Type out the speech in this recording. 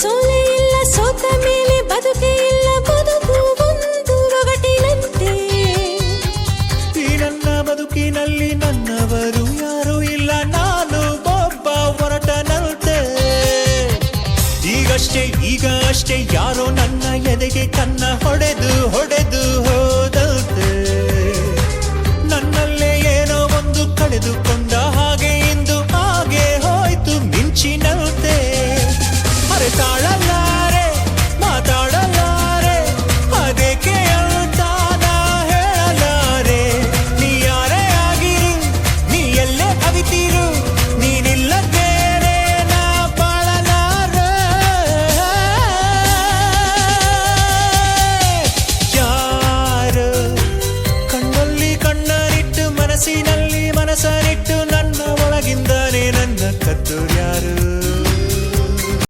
ಸೋಲೆ ಇಲ್ಲ, ಸೋತ ಮೇಲೆ ಬದುಕೆ ಇಲ್ಲ, ಬದುಕು ಒಂದು ಒಗಟಿನಂತೆ. ಈ ನನ್ನ ಬದುಕಿನಲ್ಲಿ ನನ್ನವರು ಯಾರೂ ಇಲ್ಲ, ನಾನು ಒಬ್ಬ ಹೊರಟನಂತೆ. ಈಗ ಅಷ್ಟೇ ಯಾರೋ ನನ್ನ ಎದೆಗೆ ಕನ್ನ ಹೊಡೆದು ಹೋದಂತೆ. ನನ್ನಲ್ಲೇ ಏನೋ ಒಂದು ಕಳೆದುಕೊಂಡ ಹಾಗೆ ಇಂದು ಹಾಗೆ ಹೋಯ್ತು ಮಿಂಚಿನಂತೆ.